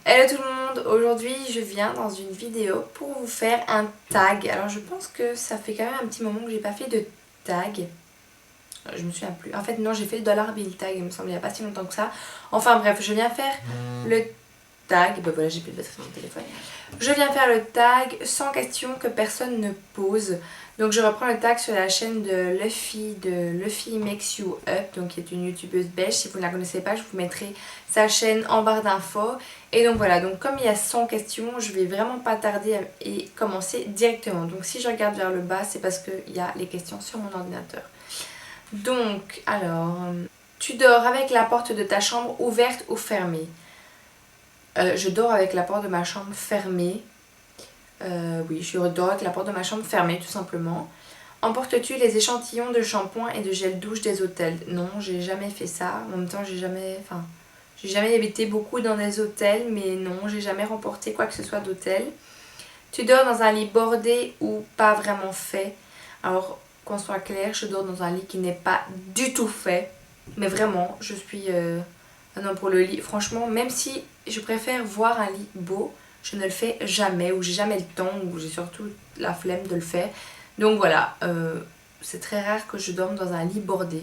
Hello tout le monde, aujourd'hui je viens dans une vidéo pour vous faire un tag. Alors je pense que ça fait quand même un petit moment que j'ai pas fait de tag. Je me souviens plus. En fait non, j'ai fait le dollar bill tag il me semble il y a pas si longtemps que ça. Enfin bref, je viens faire le tag. Ben voilà, j'ai plus de batterie sur mon téléphone. Je viens faire le tag sans question que personne ne pose. Donc je reprends le tag sur la chaîne de Luffy Makes You Up, donc qui est une youtubeuse belge. Si vous ne la connaissez pas, je vous mettrai sa chaîne en barre d'infos. Et donc voilà, donc comme il y a 100 questions, je vais vraiment pas tarder et commencer directement. Donc si je regarde vers le bas, c'est parce qu'il y a les questions sur mon ordinateur. Donc alors, tu dors avec la porte de ta chambre ouverte ou fermée? Je dors avec la porte de ma chambre fermée. Oui, je dors avec la porte de ma chambre fermée tout simplement. Emportes-tu les échantillons de shampoing et de gel douche des hôtels? Non, j'ai jamais fait ça. En même temps, j'ai jamais habité beaucoup dans des hôtels, mais non, j'ai jamais remporté quoi que ce soit d'hôtel. Tu dors dans un lit bordé ou pas vraiment fait? Alors, qu'on soit clair, je dors dans un lit qui n'est pas du tout fait. Mais vraiment, je suis un homme pour le lit. Franchement, même si je préfère voir un lit beau, je ne le fais jamais, ou j'ai jamais le temps, ou j'ai surtout la flemme de le faire. Donc voilà, c'est très rare que je dorme dans un lit bordé.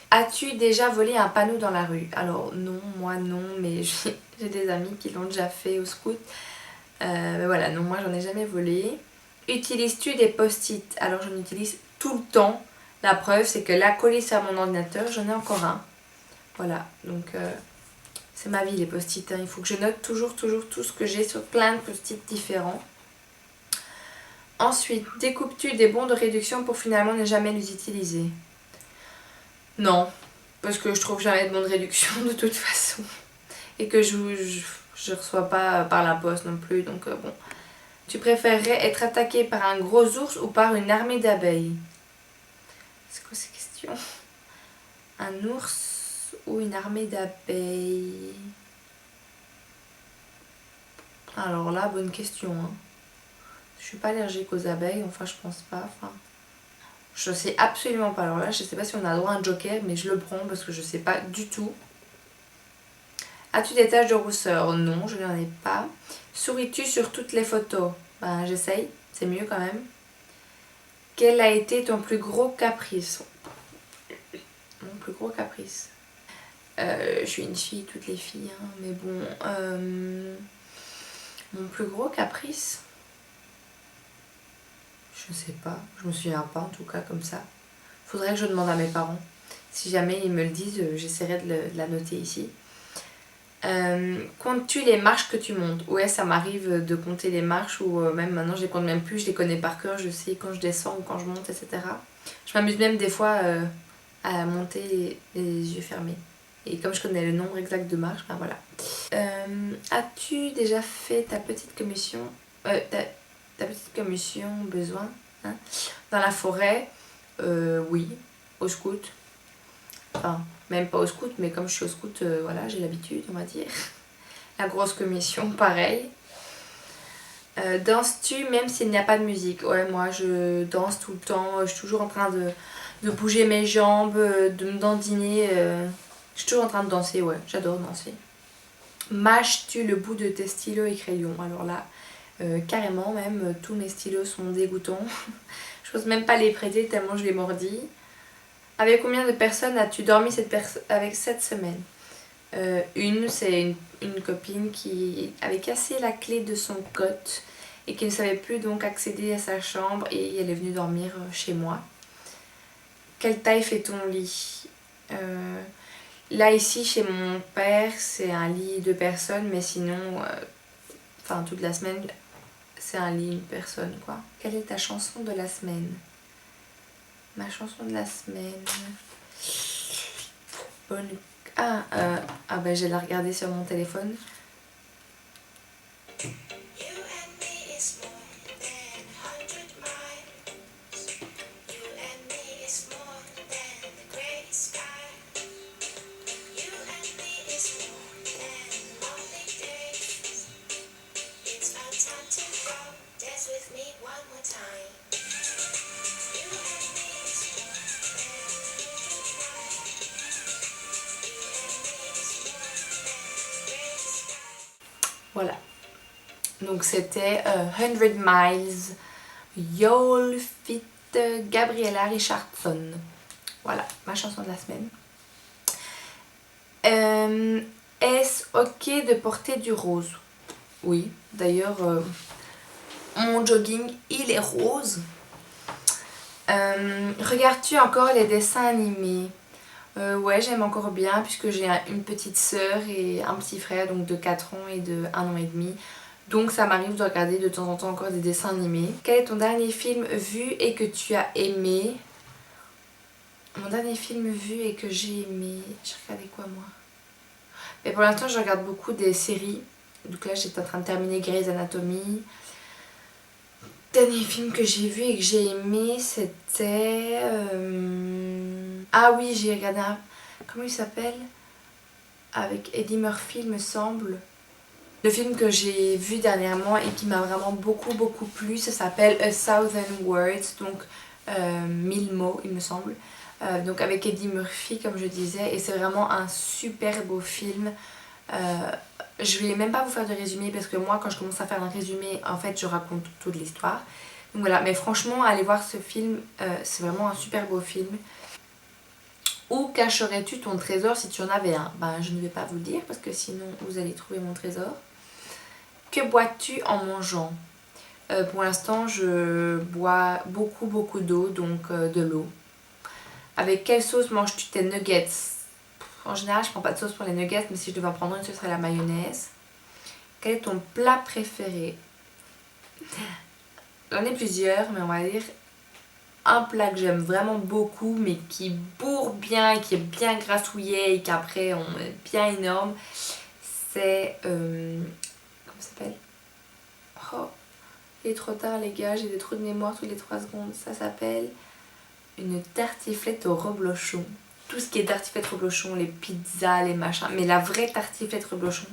As-tu déjà volé un panneau dans la rue? Alors non, moi non, mais j'ai des amis qui l'ont déjà fait au scout. Mais voilà, non, moi j'en ai jamais volé. Utilises-tu des post-it? Alors j'en utilise tout le temps. La preuve, c'est que là, collé sur mon ordinateur, j'en ai encore un. Voilà, donc c'est ma vie les post-it. Hein. Il faut que je note toujours tout ce que j'ai sur plein de post-it différents. Ensuite, découpes-tu des bons de réduction pour finalement ne jamais les utiliser? Non, parce que je trouve jamais de bons de réduction de toute façon. Et que je reçois pas par la poste non plus, donc bon. Tu préférerais être attaqué par un gros ours ou par une armée d'abeilles? C'est quoi ces questions? Un ours ou une armée d'abeilles? Alors là, bonne question. Hein. Je suis pas allergique aux abeilles, enfin je pense pas. Enfin, je sais absolument pas. Alors là, je sais pas si on a droit à un joker, mais je le prends parce que je sais pas du tout. As-tu des taches de rousseur? Non, je n'en ai pas. Souris-tu sur toutes les photos? Ben j'essaye, c'est mieux quand même. Quel a été ton plus gros caprice? Mon plus gros caprice. Je suis une fille, toutes les filles, hein, mais bon. Mon plus gros caprice? Je sais pas, je me souviens pas en tout cas comme ça. Faudrait que je demande à mes parents. Si jamais ils me le disent, j'essaierai de la noter ici. Comptes-tu les marches que tu montes? Ouais, ça m'arrive de compter les marches ou même maintenant je les compte même plus, je les connais par cœur, je sais quand je descends ou quand je monte, etc. Je m'amuse même des fois à monter les yeux fermés. Et comme je connais le nombre exact de marches, ben voilà. As-tu déjà fait ta petite commission ta petite commission besoin hein, dans la forêt? Oui, au scout. Enfin, même pas au scout, mais comme je suis au scout, voilà, j'ai l'habitude, on va dire. La grosse commission, pareil. Danses-tu même s'il n'y a pas de musique? Ouais, moi je danse tout le temps, je suis toujours en train de bouger mes jambes, de me dandiner. Je suis toujours en train de danser, ouais, j'adore danser. Mâches-tu le bout de tes stylos et crayons? Alors là, carrément même, tous mes stylos sont dégoûtants. Je n'ose même pas les prêter tellement je les mordis. Avec combien de personnes as-tu dormi avec cette semaine? C'est une copine qui avait cassé la clé de son cote et qui ne savait plus donc accéder à sa chambre et elle est venue dormir chez moi. Quelle taille fait ton lit? Là ici chez mon père c'est un lit 2 personnes mais sinon enfin toute la semaine c'est un lit 1 personne quoi. Quelle est ta chanson de la semaine? Ma chanson de la semaine. Bonne. Ben je vais la regarder sur mon téléphone. Voilà. Donc c'était 100 Miles, You'll Fit Gabriella Richardson. Voilà, ma chanson de la semaine. Est-ce ok de porter du rose? Oui, d'ailleurs, mon jogging, il est rose. Regardes-tu encore les dessins animés? Ouais, j'aime encore bien puisque j'ai une petite sœur et un petit frère, donc de 4 ans et de 1 an et demi. Donc ça m'arrive de regarder de temps en temps encore des dessins animés. Quel est ton dernier film vu et que tu as aimé? Mon dernier film vu et que j'ai aimé... J'ai regardé quoi moi? Mais pour l'instant je regarde beaucoup des séries. Donc là j'étais en train de terminer Grey's Anatomy. Dernier film que j'ai vu et que j'ai aimé, c'était... Ah oui, j'ai regardé un... Comment il s'appelle? Avec Eddie Murphy, il me semble. Le film que j'ai vu dernièrement et qui m'a vraiment beaucoup plu, ça s'appelle A Thousand Words, donc 1000 mots il me semble. Donc avec Eddie Murphy comme je disais, et c'est vraiment un super beau film. Je vais même pas vous faire de résumé parce que moi quand je commence à faire un résumé en fait je raconte toute l'histoire. Donc voilà, mais franchement allez voir ce film, c'est vraiment un super beau film. Où cacherais-tu ton trésor si tu en avais un? Ben je ne vais pas vous le dire parce que sinon vous allez trouver mon trésor. Que bois-tu en mangeant? Pour l'instant je bois beaucoup d'eau, donc de l'eau. Avec quelle sauce manges-tu tes nuggets? En général je prends pas de sauce pour les nuggets, mais si je devais en prendre une ce serait la mayonnaise. Quel est ton plat préféré? J'en ai plusieurs, mais on va dire un plat que j'aime vraiment beaucoup, mais qui bourre bien, qui est bien grassouillet et qu'après on est bien énorme. C'est... comment ça s'appelle? Oh, il est trop tard les gars, j'ai des trous de mémoire toutes les 3 secondes. Ça s'appelle une tartiflette au reblochon. Tout ce qui est tartiflette reblochon, les pizzas, les machins. Mais la vraie tartiflette reblochon,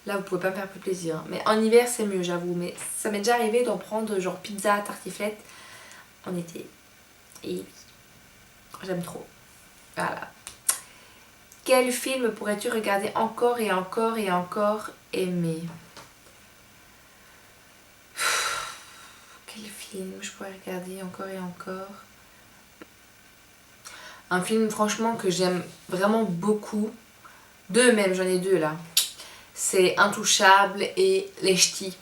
là vous pouvez pas me faire plus plaisir. Mais en hiver c'est mieux j'avoue. Mais ça m'est déjà arrivé d'en prendre genre pizza, tartiflette en été. Et j'aime trop. Voilà. Quel film pourrais-tu regarder encore et encore et encore aimer? Quel film je pourrais regarder encore et encore? Un film franchement que j'aime vraiment beaucoup. Deux même, j'en ai deux là. C'est Intouchable et Les Ch'tis.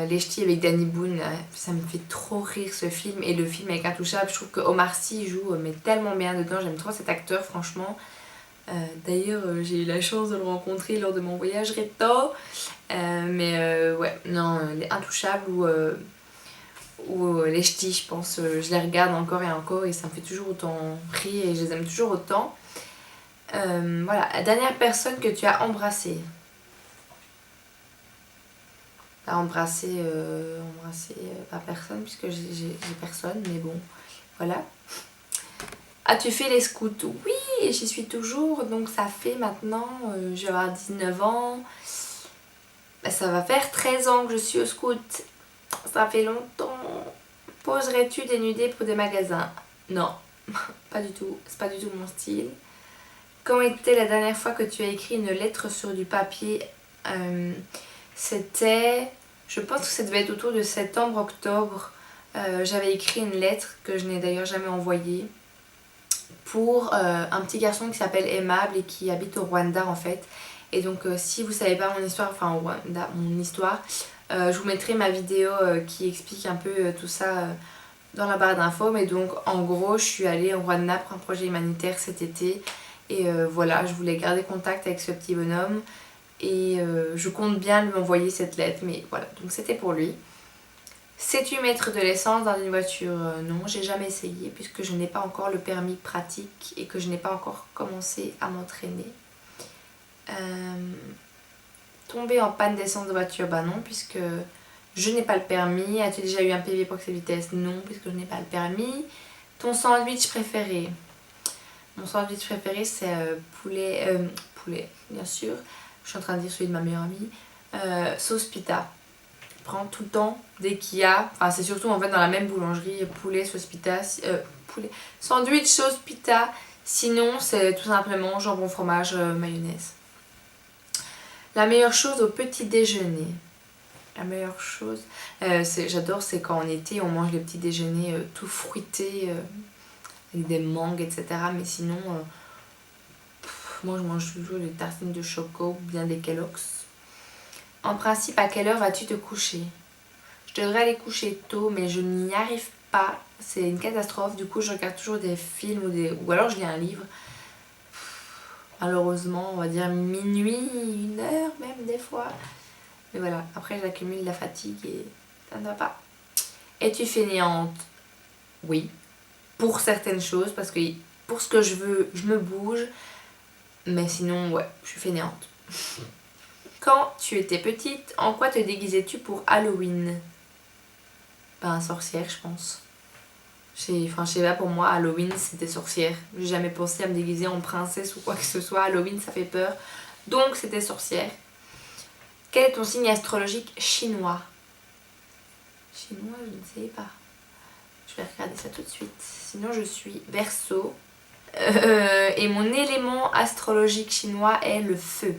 Les Ch'tis avec Danny Boone, ça me fait trop rire ce film. Et le film avec Intouchable, je trouve que Omar Sy joue mais tellement bien dedans. J'aime trop cet acteur franchement. D'ailleurs j'ai eu la chance de le rencontrer lors de mon voyage Reto. Ouais, non, les Intouchables ou Les Ch'tis, je pense, je les regarde encore et encore et ça me fait toujours autant rire et je les aime toujours autant. Voilà, la dernière personne que tu as embrassée. Embrasser pas personne puisque j'ai personne, mais bon, voilà. As-tu fait les scouts? Oui, j'y suis toujours, donc ça fait maintenant, je vais avoir 19 ans. Ça va faire 13 ans que je suis au scout. Ça fait longtemps. Poserais-tu dénudé pour des magasins? Non, pas du tout, c'est pas du tout mon style. Quand était la dernière fois que tu as écrit une lettre sur du papier? C'était, je pense que ça devait être autour de septembre-octobre. J'avais écrit une lettre que je n'ai d'ailleurs jamais envoyée pour un petit garçon qui s'appelle Aimable et qui habite au Rwanda en fait. Et donc si vous savez pas mon histoire, enfin au Rwanda, mon histoire, je vous mettrai ma vidéo qui explique un peu tout ça dans la barre d'infos. Mais donc en gros je suis allée au Rwanda pour un projet humanitaire cet été. Et voilà, je voulais garder contact avec ce petit bonhomme. Et je compte bien lui envoyer cette lettre, mais voilà, donc c'était pour lui. Sais-tu mettre de l'essence dans une voiture? Non, j'ai jamais essayé puisque je n'ai pas encore le permis pratique et que je n'ai pas encore commencé à m'entraîner. Tomber en panne d'essence de voiture? Bah non, puisque je n'ai pas le permis. As-tu déjà eu un PV pour excès de vitesse? Non, puisque je n'ai pas le permis. Ton sandwich préféré? Mon sandwich préféré c'est poulet, bien sûr. Je suis en train de dire celui de ma meilleure amie. Sauce pita. Je prends tout le temps dès qu'il y a. Enfin, c'est surtout en fait dans la même boulangerie. Poulet, sauce pita. Poulet. Sandwich, sauce pita. Sinon, c'est tout simplement jambon, fromage, mayonnaise. La meilleure chose au petit déjeuner. La meilleure chose, j'adore, c'est quand en été on mange les petits déjeuners tout fruités, avec des mangues, etc. Mais sinon, moi je mange toujours des tartines de choco ou bien des Kellogg's. En principe, à quelle heure vas-tu te coucher? Je devrais aller coucher tôt, mais je n'y arrive pas. C'est une catastrophe. Du coup, je regarde toujours des films ou alors je lis un livre. Malheureusement, on va dire minuit, 1 heure même des fois. Mais voilà, après j'accumule la fatigue et ça ne va pas. Es-tu fainéante? Oui. Pour certaines choses, parce que pour ce que je veux, je me bouge. Mais sinon, ouais, je suis fainéante. Quand tu étais petite, en quoi te déguisais-tu pour Halloween? Ben, sorcière, je pense. Enfin, je sais pas, pour moi, Halloween, c'était sorcière. J'ai jamais pensé à me déguiser en princesse ou quoi que ce soit. Halloween, ça fait peur. Donc, c'était sorcière. Quel est ton signe astrologique chinois? Chinois, je ne sais pas. Je vais regarder ça tout de suite. Sinon, je suis Verseau. Et mon élément astrologique chinois est le feu.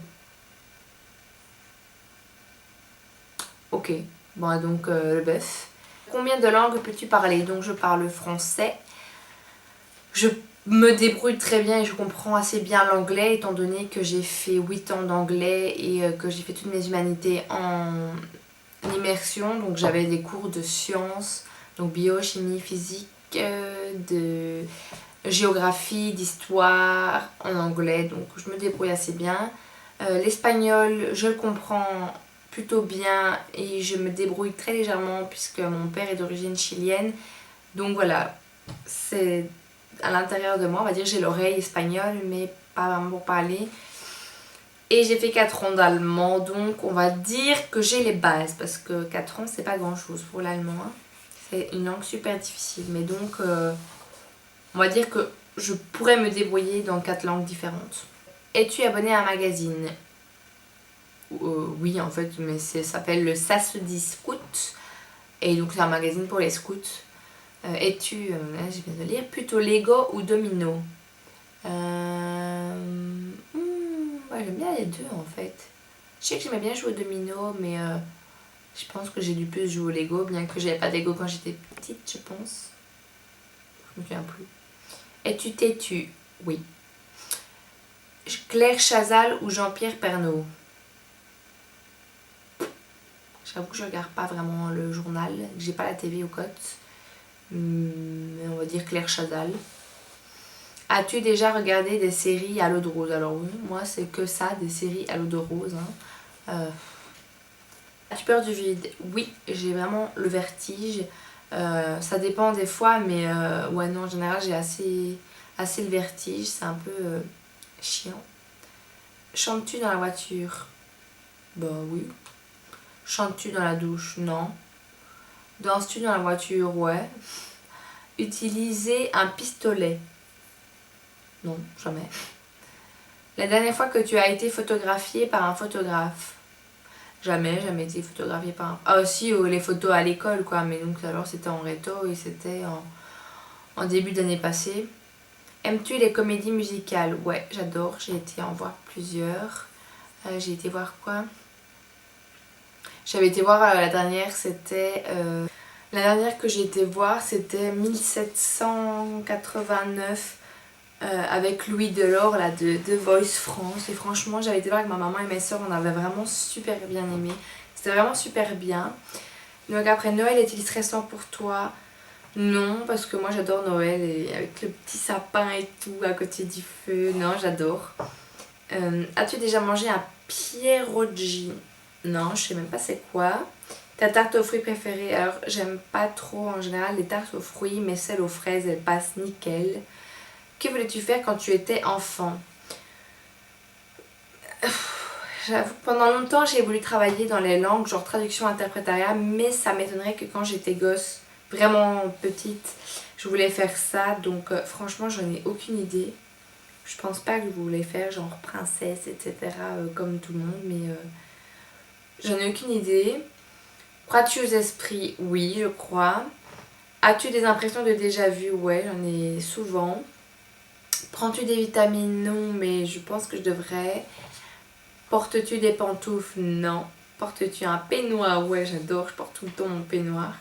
Ok. Bon, donc le bœuf. Combien de langues peux-tu parler? Donc, je parle français. Je me débrouille très bien et je comprends assez bien l'anglais, étant donné que j'ai fait 8 ans d'anglais et que j'ai fait toutes mes humanités en immersion. Donc j'avais des cours de sciences, donc bio, chimie, physique, de géographie, d'histoire en anglais. Donc je me débrouille assez bien. L'espagnol, je le comprends plutôt bien et je me débrouille très légèrement puisque mon père est d'origine chilienne. Donc voilà, c'est à l'intérieur de moi, on va dire j'ai l'oreille espagnole mais pas vraiment pour parler. Et j'ai fait 4 ans d'allemand, donc on va dire que j'ai les bases parce que 4 ans c'est pas grand chose pour l'allemand. Hein. C'est une langue super difficile, mais donc on va dire que je pourrais me débrouiller dans 4 langues différentes. Es-tu abonné à un magazine? Oui en fait, mais ça s'appelle le Ça se dit Scout et donc c'est un magazine pour les scouts. Es-tu, là je viens de lire, plutôt Lego ou Domino? J'aime bien les deux en fait. Je sais que j'aimais bien jouer au domino, mais je pense que j'ai dû plus jouer au Lego, bien que j'avais pas de Lego quand j'étais petite, je pense. Je me souviens plus. Es-tu têtu? Oui. Claire Chazal ou Jean-Pierre Pernaut? J'avoue que je regarde pas vraiment le journal, que j'ai pas la TV au cote. Mais on va dire Claire Chazal. As-tu déjà regardé des séries à l'eau de rose? Alors oui, moi c'est que ça, des séries à l'eau de rose. Hein. As-tu peur du vide? Oui, j'ai vraiment le vertige. Ça dépend des fois, mais ouais non, en général j'ai assez le vertige, c'est un peu chiant. Chantes-tu dans la voiture? Bah oui. Chantes-tu dans la douche? Non. Danses-tu dans la voiture? Ouais. Utiliser un pistolet? Non, jamais. La dernière fois que tu as été photographiée par un photographe? Jamais été photographiée par un... Ah aussi, les photos à l'école quoi, mais donc alors c'était en réto et c'était en début d'année passée. Aimes-tu les comédies musicales? Ouais, j'adore, j'ai été en voir plusieurs. J'ai été voir quoi? J'avais été voir la dernière, c'était... La dernière que j'ai été voir, c'était 1789 avec Louis Delort là, de The Voice France. Et franchement, j'avais été voir avec ma maman et mes soeurs, on avait vraiment super bien aimé. C'était vraiment super bien. Donc après, Noël est-il stressant pour toi? Non, parce que moi j'adore Noël et avec le petit sapin et tout à côté du feu. Non, j'adore. As-tu déjà mangé un pierogi? Non, je sais même pas c'est quoi. Ta tarte aux fruits préférée? Alors, j'aime pas trop en général les tartes aux fruits, mais celle aux fraises, elle passe nickel. Que voulais-tu faire quand tu étais enfant? J'avoue que pendant longtemps, j'ai voulu travailler dans les langues, genre traduction interprétariat, mais ça m'étonnerait que quand j'étais gosse, vraiment petite, je voulais faire ça. Donc franchement, j'en ai aucune idée. Je pense pas que je voulais faire genre princesse, etc. Comme tout le monde, mais j'en ai aucune idée. Crois-tu aux esprits? Oui, je crois. As-tu des impressions de déjà-vu? Ouais, j'en ai souvent. Prends-tu des vitamines? Non, mais je pense que je devrais. Portes-tu des pantoufles? Non. Portes-tu un peignoir? Ouais, j'adore, je porte tout le temps mon peignoir.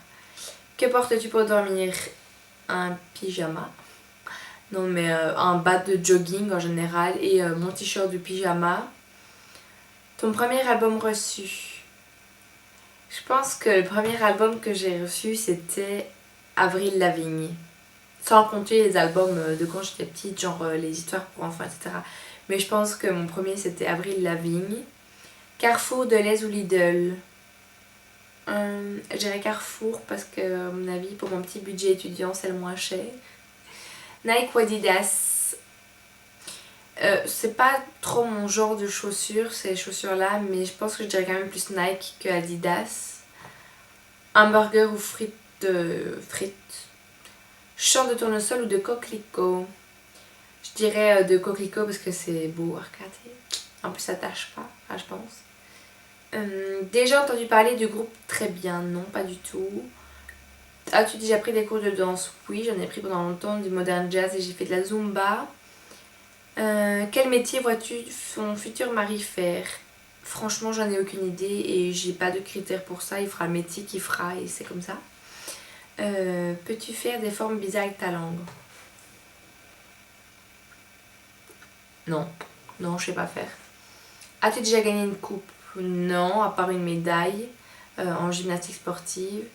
Que portes-tu pour dormir? Un pyjama. Non mais un bas de jogging en général et mon t-shirt de pyjama. Ton premier album reçu? Je pense que le premier album que j'ai reçu c'était Avril Lavigne. Sans compter les albums de quand j'étais petite, genre les histoires pour enfants, etc. Mais je pense que mon premier c'était Avril Lavigne. Carrefour, Delhaize ou Lidl? Je dirais Carrefour parce que à mon avis pour mon petit budget étudiant c'est le moins cher. Nike ou Adidas? C'est pas trop mon genre de chaussures ces chaussures là, mais je pense que je dirais quand même plus Nike que Adidas. Hamburger ou frites? Champ de tournesol ou de coquelicot? Je dirais de coquelicot parce que c'est beau à regarder. En plus ça tâche pas, je pense. Déjà entendu parler du groupe Très Bien? Non, pas du tout. As-tu déjà pris des cours de danse? Oui, j'en ai pris pendant longtemps du modern jazz et j'ai fait de la zumba. Quel métier vois-tu son futur mari faire? Franchement, j'en ai aucune idée et j'ai pas de critères pour ça. Il fera le métier qu'il fera et c'est comme ça. Peux-tu faire des formes bizarres avec ta langue? Non, non, je sais pas faire. As-tu déjà gagné une coupe? Non, à part une médaille en gymnastique sportive.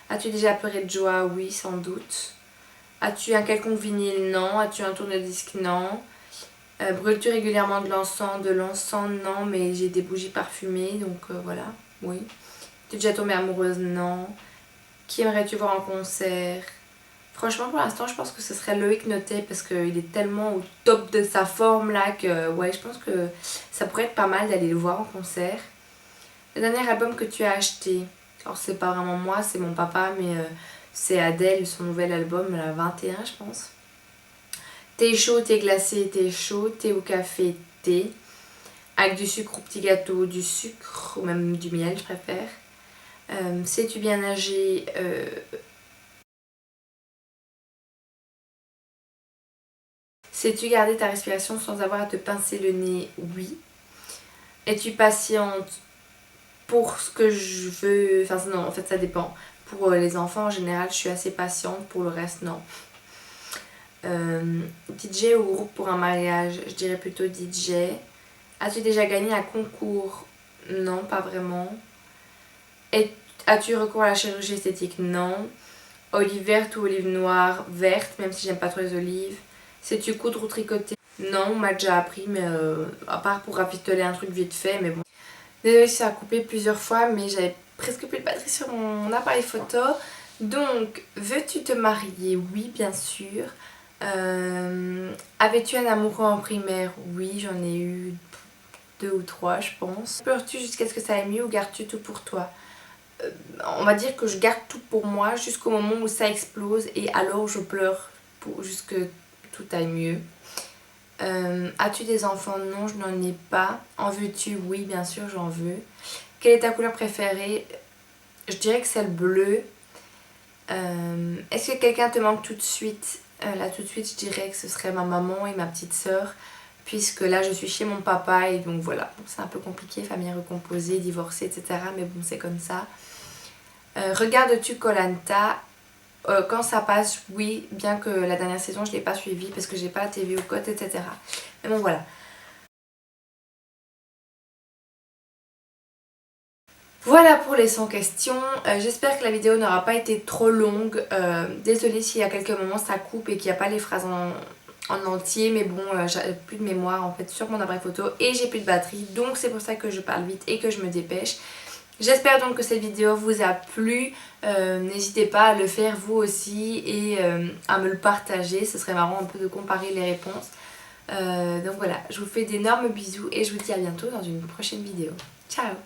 As-tu déjà pleuré de joie? Oui, sans doute. As-tu un quelconque vinyle? Non. As-tu un tourne-disque? Non. Brûles-tu régulièrement de l'encens? De l'encens, non, mais j'ai des bougies parfumées, donc voilà, oui. Tu es déjà tombée amoureuse? Non. Qui aimerais-tu voir en concert? Franchement, pour l'instant, je pense que ce serait Loïc Notet parce qu'il est tellement au top de sa forme là que ouais, je pense que ça pourrait être pas mal d'aller le voir en concert. Le dernier album que tu as acheté? Alors, c'est pas vraiment moi, c'est mon papa, mais c'est Adèle, son nouvel album, la 21, je pense. Thé chaud, thé glacé, thé chaud, thé ou café, thé. Avec du sucre ou petit gâteau, du sucre ou même du miel, je préfère. Sais-tu bien nager? Sais-tu garder ta respiration sans avoir à te pincer le nez? Oui. Es-tu patiente pour ce que je veux? Enfin non, en fait ça dépend. Pour les enfants en général, je suis assez patiente. Pour le reste, non. DJ ou groupe pour un mariage? Je dirais plutôt DJ. As-tu déjà gagné un concours? Non, pas vraiment. As-tu recours à la chirurgie esthétique? Non. Olive verte ou olive noire? Verte, même si j'aime pas trop les olives. Sais-tu coudre ou tricoter? Non, on m'a déjà appris, mais à part pour rafistoler un truc vite fait, mais bon. Désolée si ça a coupé plusieurs fois, mais j'avais presque plus de batterie sur mon appareil photo. Donc, veux-tu te marier? Oui, bien sûr. Avais-tu un amoureux en primaire? Oui, j'en ai eu 2 ou 3, je pense. Pleures-tu jusqu'à ce que ça aille mieux ou gardes-tu tout pour toi? On va dire que je garde tout pour moi jusqu'au moment où ça explose et alors je pleure pour jusque tout aille mieux. As-tu des enfants? Non, je n'en ai pas. En veux-tu? Oui, bien sûr, j'en veux. Quelle est ta couleur préférée? Je dirais que c'est le bleu. Est-ce que quelqu'un te manque tout de suite? Là, tout de suite, je dirais que ce serait ma maman et ma petite sœur. Puisque là, je suis chez mon papa et donc voilà. Bon, c'est un peu compliqué, famille recomposée, divorcée, etc. Mais bon, c'est comme ça. Regardes-tu koh quand ça passe, oui, bien que la dernière saison je l'ai pas suivi parce que j'ai pas la TV au cote, etc. Mais bon, voilà. Voilà pour les 100 questions. J'espère que la vidéo n'aura pas été trop longue. Désolée s'il y a quelques moments ça coupe et qu'il n'y a pas les phrases en entier. Mais bon, j'ai plus de mémoire en fait sur mon appareil photo et j'ai plus de batterie. Donc c'est pour ça que je parle vite et que je me dépêche. J'espère donc que cette vidéo vous a plu. N'hésitez pas à le faire vous aussi et à me le partager. Ce serait marrant un peu de comparer les réponses. Donc voilà, je vous fais d'énormes bisous et je vous dis à bientôt dans une prochaine vidéo. Ciao!